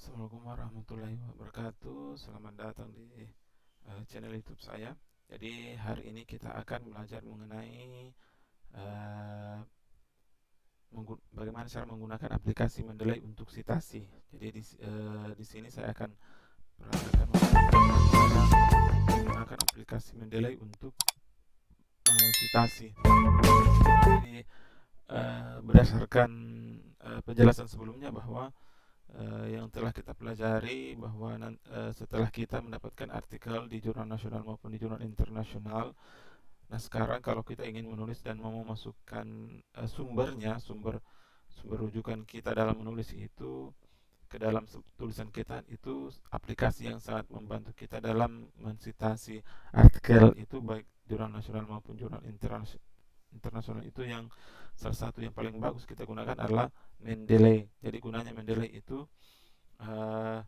Assalamualaikum warahmatullahi wabarakatuh. Selamat datang di channel YouTube saya. Jadi hari ini kita akan belajar mengenai uh, bagaimana cara menggunakan aplikasi Mendeley untuk citasi. Jadi di sini saya akan peragakan menggunakan aplikasi Mendeley untuk citasi. Jadi berdasarkan penjelasan sebelumnya bahwa yang telah kita pelajari bahwa setelah kita mendapatkan artikel di jurnal nasional maupun di jurnal internasional, nah sekarang kalau kita ingin menulis dan mau memasukkan sumber rujukan kita dalam menulis itu ke dalam tulisan kita, itu aplikasi yang sangat membantu kita dalam mensitasi artikel itu, baik jurnal nasional maupun jurnal internasional. Itu yang salah satu yang paling bagus kita gunakan adalah Mendeley. Jadi gunanya Mendeley itu uh,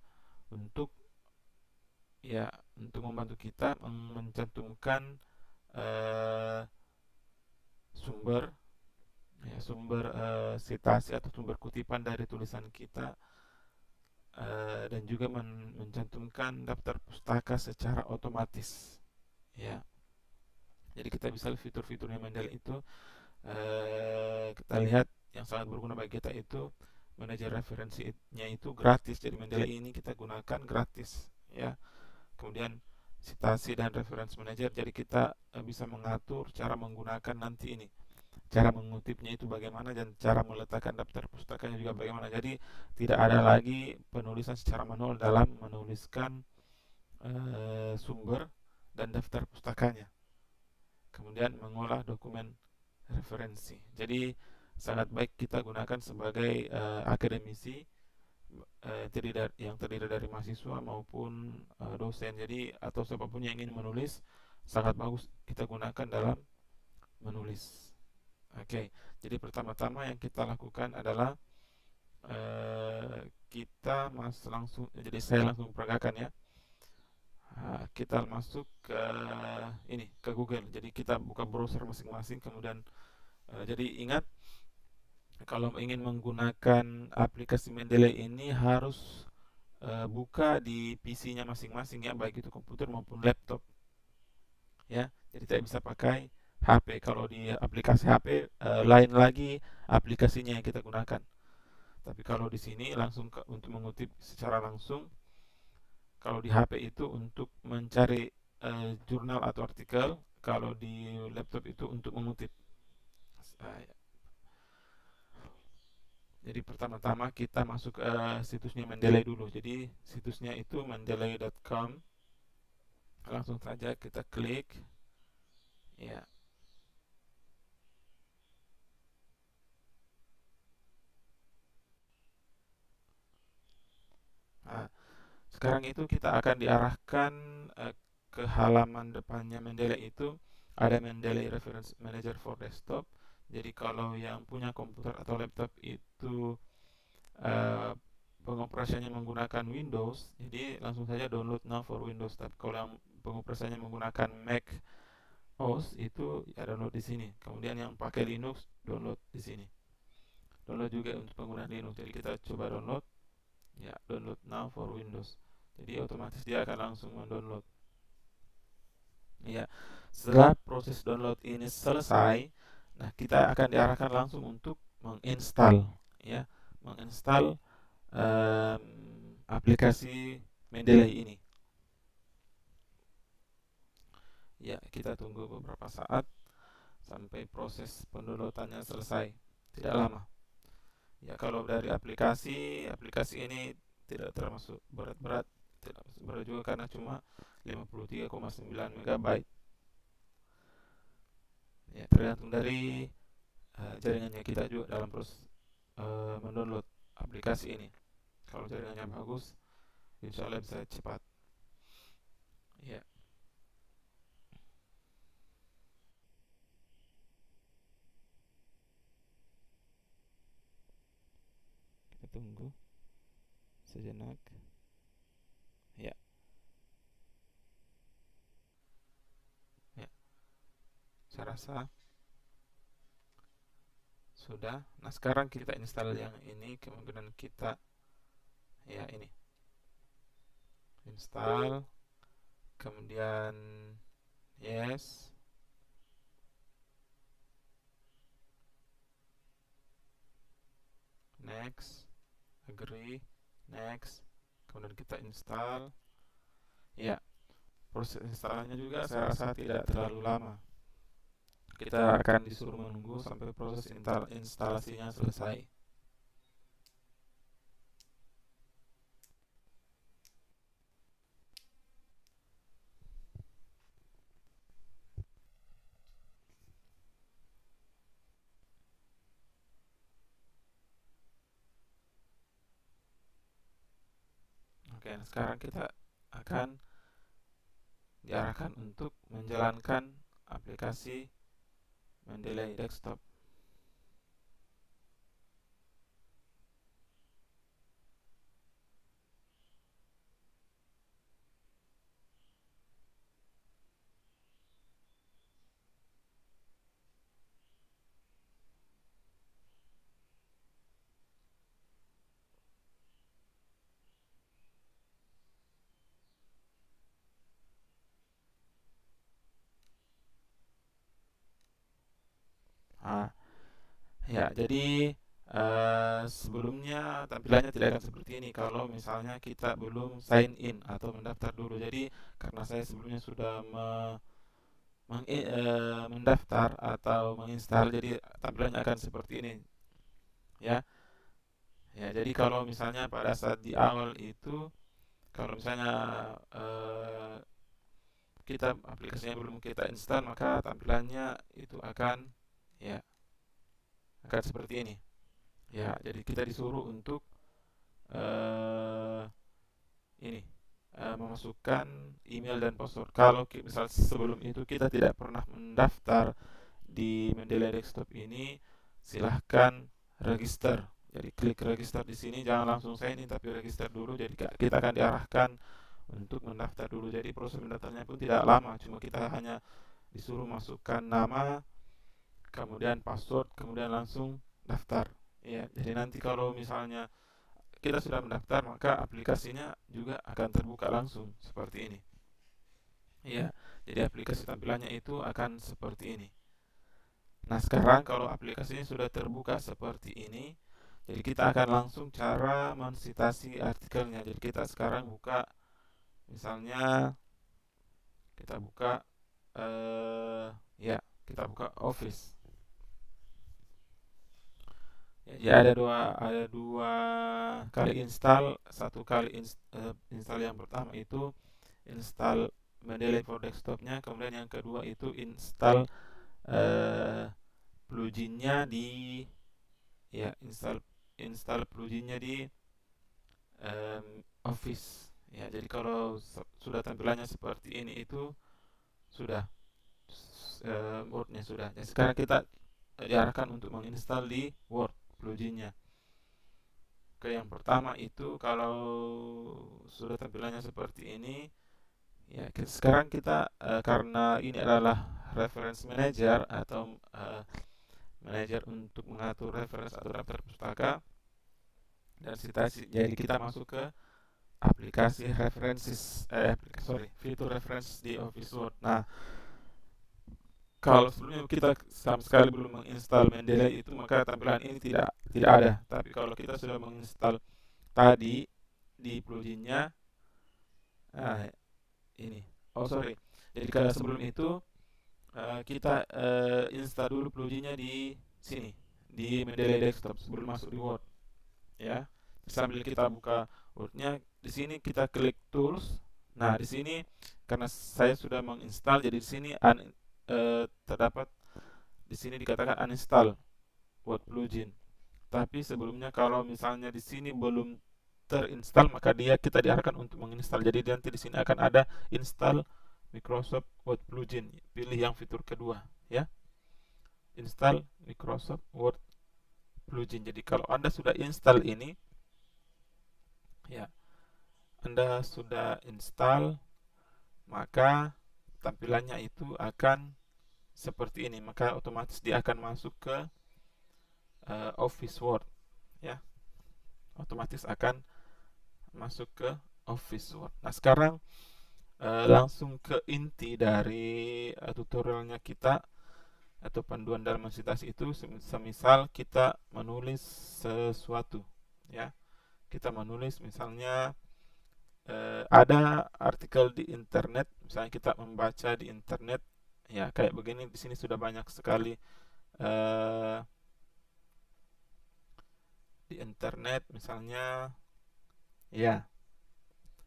untuk ya untuk membantu kita mencantumkan uh, sumber sumber sitasi atau sumber kutipan dari tulisan kita, dan juga mencantumkan daftar pustaka secara otomatis, ya. Jadi kita bisa lihat fitur-fiturnya Mendeley itu. Kita lihat yang sangat berguna bagi kita itu manajer referensinya itu gratis. Jadi Mendeley ini kita gunakan gratis, ya. Kemudian citasi dan reference manager, jadi kita bisa mengatur cara menggunakan nanti ini, cara mengutipnya itu bagaimana, dan cara meletakkan daftar pustakanya juga bagaimana. Jadi tidak ada lagi penulisan secara manual dalam menuliskan sumber dan daftar pustakanya, kemudian mengolah dokumen referensi. Jadi sangat baik kita gunakan sebagai akademisi yang terdiri dari mahasiswa maupun dosen. Jadi atau siapapun yang ingin menulis, sangat bagus kita gunakan dalam menulis. Oke, jadi pertama-tama yang kita lakukan adalah kita langsung. Jadi saya langsung peragakan, ya. Kita masuk ke ke Google. Jadi kita buka browser masing-masing, kemudian jadi ingat, kalau ingin menggunakan aplikasi Mendeley ini harus buka di PC-nya masing-masing, ya, baik itu komputer maupun laptop, ya. Jadi tidak bisa pakai HP. Kalau di aplikasi HP lain lagi aplikasinya yang kita gunakan. Tapi kalau di sini langsung untuk mengutip secara langsung. Kalau di HP itu untuk mencari jurnal atau artikel, kalau di laptop itu untuk mengutip. Ya. Jadi pertama-tama kita masuk ke situsnya Mendeley dulu. Jadi situsnya itu mendeley.com. Langsung saja kita klik, ya. Nah, sekarang itu kita akan diarahkan ke halaman depannya Mendeley itu. Ada Mendeley Reference Manager for Desktop. Jadi kalau yang punya komputer atau laptop itu uh, pengoperasiannya menggunakan Windows, jadi langsung saja download now for Windows. Tapi kalau yang pengoperasiannya menggunakan Mac OS itu, ya, download di sini. Kemudian yang pakai Linux, download di sini. Download juga untuk penggunaan Linux. Jadi kita coba download, ya, download now for Windows. Jadi otomatis dia akan langsung mendownload. Ya, setelah proses download ini selesai, nah kita akan diarahkan langsung untuk menginstal, ya, menginstal um, aplikasi Mendeley ini. Ya, kita tunggu beberapa saat sampai proses pendownloadannya selesai. Tidak lama. Ya, kalau dari aplikasi ini tidak termasuk berat-berat, tidak berat juga karena cuma 53,9 MB. Ya, tergantung dari jaringannya kita juga dalam proses mendownload aplikasi ini. Kalau jaringannya bagus, insya Allah bisa cepat. Ya, kita tunggu sejenak. Ya, ya, saya rasa sudah. Nah, sekarang kita install yang ini, kemungkinan kita, ya, ini. install, kemudian yes, next, agree, next, kemudian kita install. Ya, proses instalnya juga saya rasa tidak terlalu lama. Kita akan disuruh menunggu sampai proses instalasinya selesai. Oke, nah sekarang kita akan diarahkan untuk menjalankan aplikasi Mendeley Desktop. Nah, ya, jadi sebelumnya tampilannya tidak akan seperti ini kalau misalnya kita belum sign in atau mendaftar dulu. Jadi karena saya sebelumnya sudah mendaftar atau menginstal, jadi tampilannya akan seperti ini, ya. Ya, jadi kalau misalnya pada saat di awal itu, kalau misalnya kita aplikasinya belum kita install, maka tampilannya itu akan, ya, akan seperti ini. Ya, jadi kita disuruh untuk eh, ini memasukkan email dan password. Kalau misal sebelum itu kita tidak pernah mendaftar di Mendeley Desktop ini, silahkan register. Jadi klik register di sini, jangan langsung sign in tapi register dulu. Jadi kita akan diarahkan untuk mendaftar dulu. Jadi proses mendaftarnya pun tidak lama, cuma kita hanya disuruh masukkan nama, kemudian password, kemudian langsung daftar. Ya, jadi nanti kalau misalnya kita sudah mendaftar, maka aplikasinya juga akan terbuka langsung seperti ini. Ya, jadi aplikasi tampilannya itu akan seperti ini. Nah, sekarang kalau aplikasinya sudah terbuka seperti ini, jadi kita akan langsung cara mensitasi artikelnya. Jadi kita sekarang buka, misalnya kita buka, ya, kita buka Office. Ya, jadi ada dua kali install. Satu kali install yang pertama itu install Mendeley for desktopnya, kemudian yang kedua itu install pluginnya di, ya, install pluginnya di Office. Ya, jadi kalau sudah tampilannya seperti ini itu sudah Wordnya sudah. Ya, sekarang kita diarahkan untuk menginstal di Word pluginnya. Oke, yang pertama itu kalau sudah tampilannya seperti ini, ya, sekarang kita karena ini adalah reference manager atau manager untuk mengatur reference atau daftar pustaka dan citasi. Jadi kita masuk ke aplikasi fitur reference di Office Word. Nah, kalau sebelumnya kita sama sekali belum menginstal Mendeley itu, maka tampilan ini tidak ada. Tapi kalau kita sudah menginstal tadi di pluginnya, nah, ini. Oh, sorry. Jadi kalau sebelum itu kita install dulu pluginnya di sini, di Mendeley Desktop sebelum masuk di Word, ya. Sambil kita buka Wordnya, di sini kita klik Tools. Nah, di sini karena saya sudah menginstal, jadi di sini terdapat, di sini dikatakan uninstall Word plugin. Tapi sebelumnya kalau misalnya di sini belum terinstall, maka kita diarahkan untuk menginstal. Jadi nanti di sini akan ada install Microsoft Word plugin. Pilih yang fitur kedua, ya. Install Microsoft Word plugin. Jadi kalau Anda sudah install ini, ya, Anda sudah install, maka tampilannya itu akan seperti ini. Maka otomatis dia akan masuk ke Office Word, ya. Otomatis akan masuk ke Office Word. Nah, sekarang langsung ke inti dari tutorialnya kita atau panduan dalam mensitasi itu. Semisal kita menulis sesuatu, ya, kita menulis misalnya ada artikel di internet, misalnya kita membaca di internet, ya kayak begini. Di sini sudah banyak sekali eh, di internet, misalnya, ya,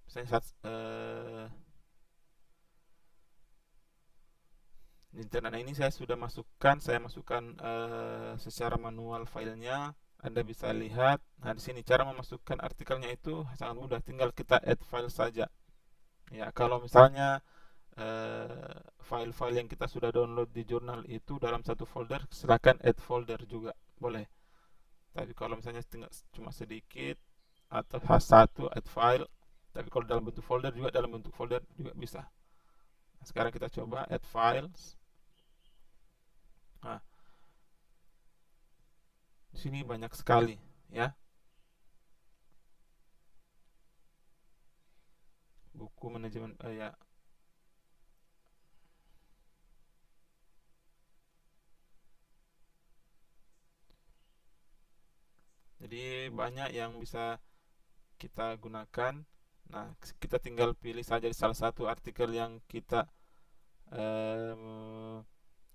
misalnya di internet. Nah, ini saya masukkan secara manual filenya. Anda bisa lihat. Nah, di sini cara memasukkan artikelnya itu sangat mudah, tinggal kita add file saja. Ya, kalau misalnya file-file yang kita sudah download di jurnal itu dalam satu folder, silakan add folder juga boleh. Tapi kalau misalnya cuma sedikit atau satu add file, tapi kalau dalam bentuk folder juga, bisa. Nah, sekarang kita coba add files. Nah, di sini banyak sekali, ya, buku manajemen, ya. Jadi banyak yang bisa kita gunakan. Nah, kita tinggal pilih saja salah satu artikel yang eh,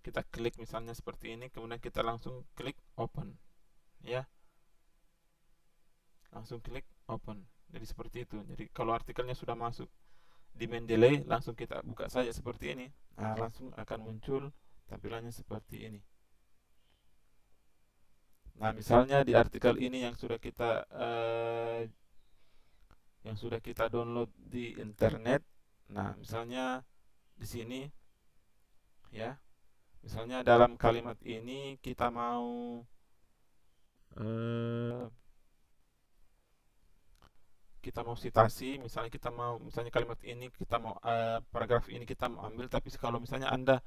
kita klik, misalnya seperti ini, kemudian kita langsung klik open, ya, langsung klik open. Jadi seperti itu. Jadi kalau artikelnya sudah masuk di Mendeley, langsung kita buka saja seperti ini. Nah, langsung akan muncul tampilannya seperti ini. Nah, misalnya di artikel ini yang sudah kita download di internet. Nah, misalnya di sini, ya, misalnya dalam kalimat ini kita mau eh, citasi, misalnya kalimat ini kita mau paragraf ini kita mau ambil, tapi kalau misalnya Anda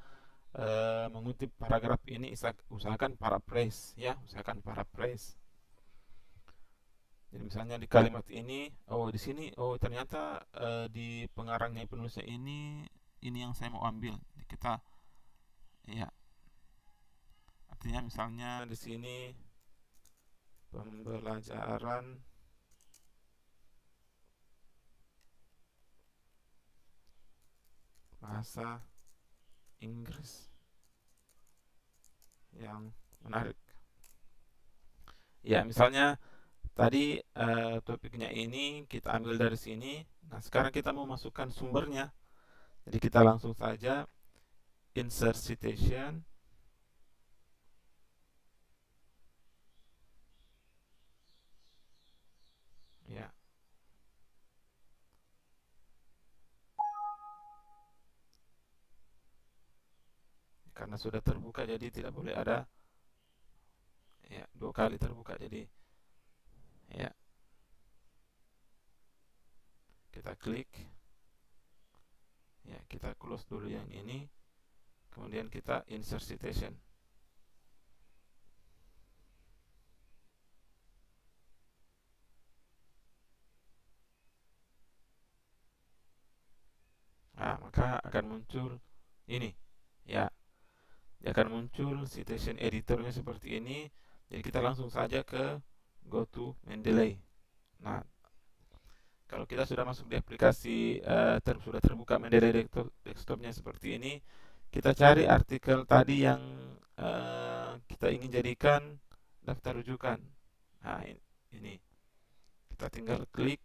mengutip paragraf ini, usahakan paraphrase, ya, usahakan paraphrase. Jadi misalnya di kalimat ini, oh di sini, oh ternyata di pengarangnya, penulisnya ini yang saya mau ambil. Jadi kita, ya, artinya misalnya di sini pembelajaran bahasa Inggris yang menarik. Ya, misalnya tadi topiknya ini kita ambil dari sini. Nah, sekarang kita mau masukkan sumbernya. Jadi kita langsung saja insert citation. Ya. Karena sudah terbuka, jadi tidak boleh ada, ya, dua kali terbuka. Jadi, ya, kita klik, ya, kita close dulu yang ini, kemudian kita insert citation. Nah, maka akan muncul ini, ya, akan muncul citation editornya seperti ini. Jadi kita langsung saja ke go to Mendeley. Nah, kalau kita sudah masuk di aplikasi, sudah terbuka Mendeley desktopnya seperti ini, kita cari artikel tadi yang kita ingin jadikan daftar rujukan. Nah, ini kita tinggal klik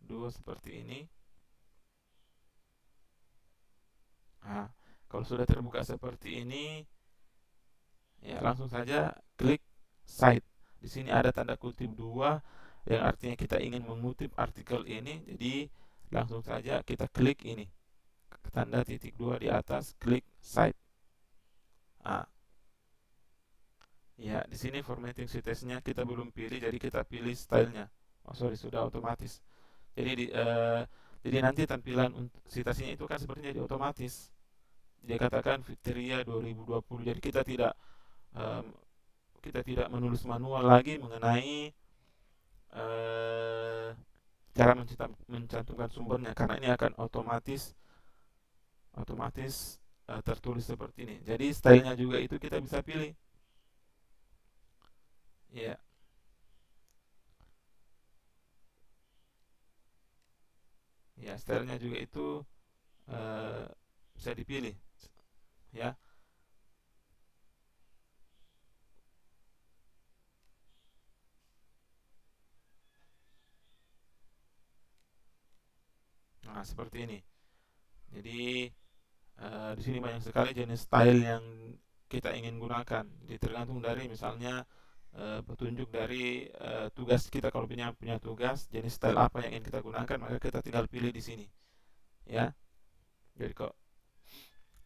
dua seperti ini. Nah, kalau sudah terbuka seperti ini, ya, langsung saja klik cite. Di sini ada tanda kutip dua, yang artinya kita ingin mengutip artikel ini. Jadi langsung saja kita klik ini, tanda titik dua di atas, klik cite. Nah, ya, di sini formatting citation-nya kita belum pilih, jadi kita pilih stylenya. Oh sorry, sudah otomatis. Jadi nanti tampilan citasinya itu kan sepertinya jadi otomatis. Dia katakan Fitria 2020. Jadi um, kita tidak menulis manual lagi mengenai cara mencantumkan sumbernya, karena ini akan otomatis tertulis seperti ini. Jadi stylenya juga itu kita bisa pilih. Ya, ya stylenya juga itu uh, bisa dipilih. Ya, nah seperti ini. Jadi di sini banyak sekali jenis style yang kita ingin gunakan. Jadi tergantung dari misalnya petunjuk dari tugas kita. Kalau punya tugas jenis style apa yang ingin kita gunakan, maka kita tinggal pilih di sini. Ya, jadi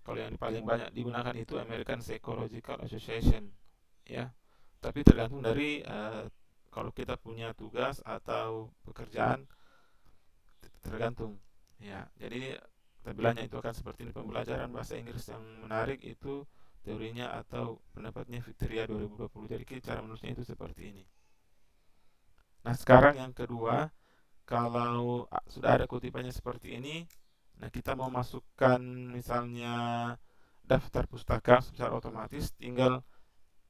kalau yang paling banyak digunakan itu American Psychological Association. Ya, tapi tergantung dari kalau kita punya tugas atau pekerjaan, tergantung. Ya, jadi tampilannya itu akan seperti ini. Pembelajaran bahasa Inggris yang menarik itu teorinya atau pendapatnya Fitria 2020. Jadi cara menulisnya itu seperti ini. Nah, sekarang yang kedua, kalau sudah ada kutipannya seperti ini, nah kita mau masukkan misalnya daftar pustaka secara otomatis, tinggal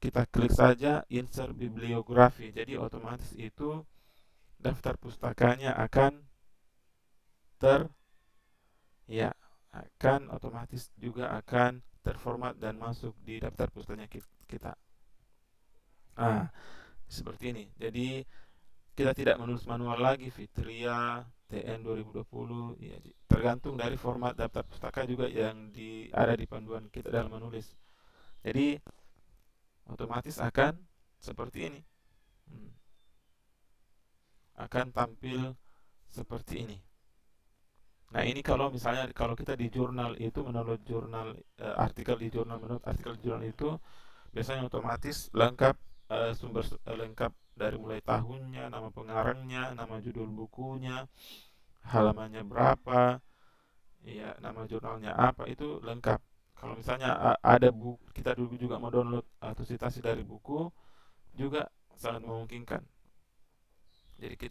kita klik saja insert bibliografi. Jadi otomatis itu daftar pustakanya akan ter ya akan otomatis juga akan terformat dan masuk di daftar pustanya kita. Ah, seperti ini. Jadi kita tidak menulis manual lagi Fitria TN 2020 ya, tergantung dari format daftar pustaka juga yang ada di panduan kita dalam menulis. Jadi otomatis akan seperti ini. Hmm, akan tampil seperti ini. Nah, ini kalau misalnya kalau kita di jurnal itu menurut jurnal artikel di jurnal, menurut artikel di jurnal itu biasanya otomatis lengkap, sumber lengkap dari mulai tahunnya, nama pengarangnya, nama judul bukunya, halamannya berapa, ya nama jurnalnya apa, itu lengkap. Kalau misalnya ada buku, kita dulu juga mau download atau citasi dari buku, juga sangat memungkinkan. Jadi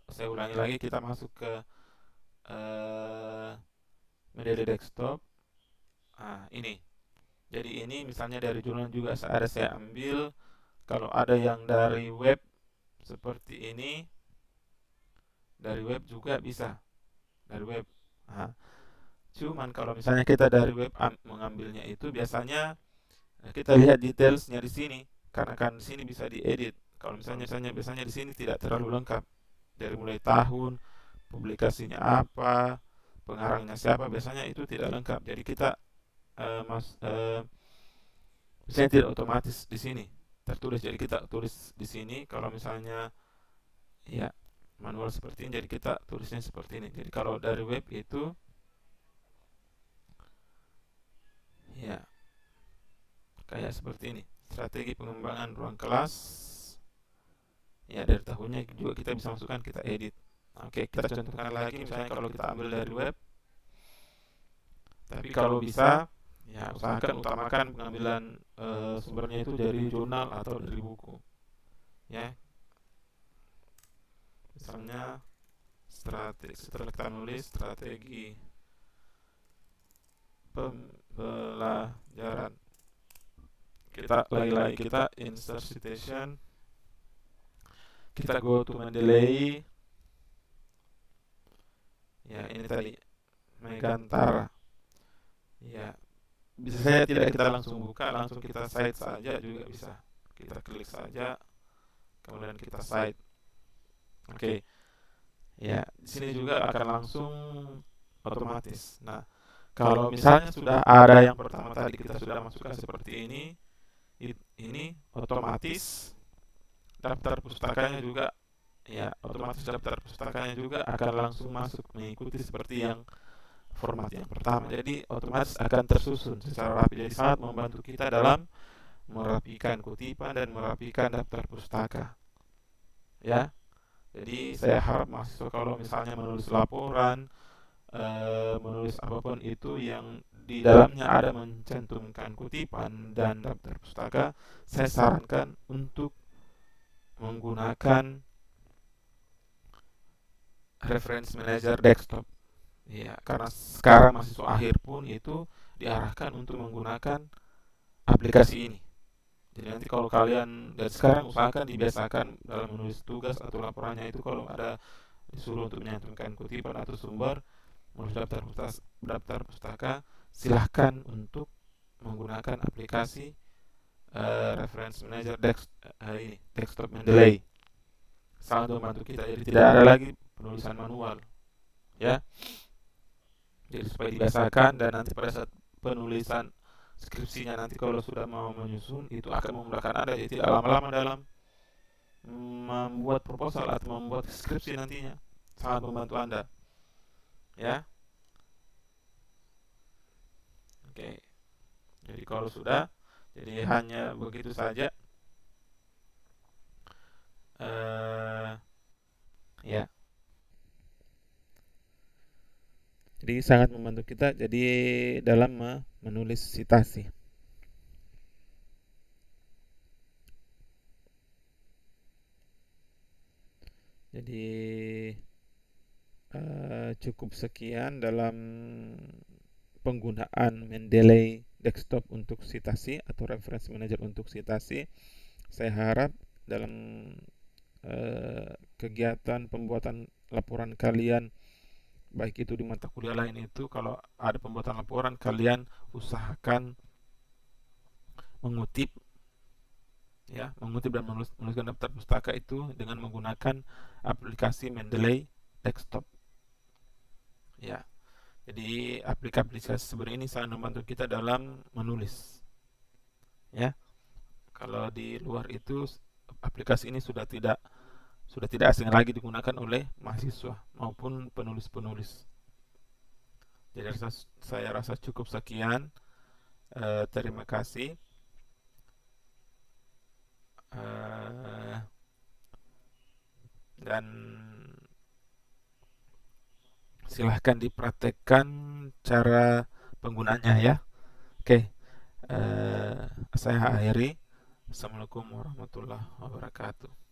saya ulangi lagi, kita masuk ke uh, media desktop. Ini. Jadi ini misalnya dari jurnal juga ada saya ambil. Kalau ada yang dari web seperti ini, dari web juga bisa. Dari web. Nah, cuman kalau misalnya kita dari web mengambilnya itu biasanya kita lihat detailsnya di sini, karena kan di sini bisa diedit. Kalau misalnya biasanya di sini tidak terlalu lengkap, dari mulai tahun, publikasinya apa, pengarangnya siapa, biasanya itu tidak lengkap. Jadi kita biasanya tidak otomatis di sini tertulis. Jadi kita tulis di sini. Kalau misalnya ya manual seperti ini, jadi kita tulisnya seperti ini. Jadi kalau dari web itu ya kayak seperti ini, strategi pengembangan ruang kelas. Ya dari tahunnya juga kita bisa masukkan, kita edit. Oke, kita contohkan lagi misalnya kalau kita ambil dari web. Tapi kalau bisa ya usahakan utamakan pengambilan sumbernya itu dari jurnal atau dari buku. Ya, misalnya setelah kita nulis strategi pembelajaran, kita lagi-lagi kita insert citation, kita go to Mendeley. Ya ini tadi Megantara. Ya bisa saya tidak kita langsung buka, langsung kita cite saja juga bisa. Kita klik saja, kemudian kita cite. Oke. Ya di sini juga akan langsung otomatis. Nah, kalau misalnya sudah ada yang pertama tadi kita sudah masukkan seperti ini otomatis daftar pustakanya juga, ya otomatis daftar pustakanya juga akan langsung masuk mengikuti seperti yang format yang pertama. Jadi otomatis akan tersusun secara rapi. Jadi sangat membantu kita dalam merapikan kutipan dan merapikan daftar pustaka. Ya, jadi saya harap mahasiswa kalau misalnya menulis laporan, menulis apapun itu yang di dalamnya ada mencantumkan kutipan dan daftar pustaka, saya sarankan untuk menggunakan Reference Manager Desktop. Ya, karena sekarang mahasiswa akhir pun itu diarahkan untuk menggunakan aplikasi ini. Jadi nanti kalau kalian dari sekarang usahakan dibiasakan dalam menulis tugas atau laporannya itu kalau ada disuruh untuk menyantumkan kutipan atau sumber menulis daftar pustaka, silahkan untuk menggunakan aplikasi Reference Manager Desktop Mendeley. Sangat membantu kita, jadi tidak ada lagi penulisan manual, ya. Jadi supaya dibiasakan, dan nanti pada saat penulisan skripsinya nanti kalau sudah mau menyusun itu akan memudahkan Anda, jadi tidak lama-lama dalam membuat proposal atau membuat skripsi nantinya. Sangat membantu Anda, ya. Oke. Jadi kalau sudah, jadi hanya begitu saja. Ya. Jadi sangat membantu kita jadi dalam menulis citasi. Jadi cukup sekian dalam penggunaan Mendeley Desktop untuk citasi atau Reference Manager untuk citasi. Saya harap dalam kegiatan pembuatan laporan kalian, baik itu di mata kuliah lain, itu kalau ada pembuatan laporan kalian usahakan mengutip dan menuliskan daftar pustaka itu dengan menggunakan aplikasi Mendeley Desktop, ya. Jadi aplikasi seperti ini sangat membantu kita dalam menulis, ya. Kalau di luar itu aplikasi ini sudah tidak asing lagi digunakan oleh mahasiswa maupun penulis-penulis. Jadi saya rasa cukup sekian. Terima kasih. Dan silahkan dipraktekkan cara penggunanya, ya. Oke, saya akhiri. Assalamualaikum warahmatullahi wabarakatuh.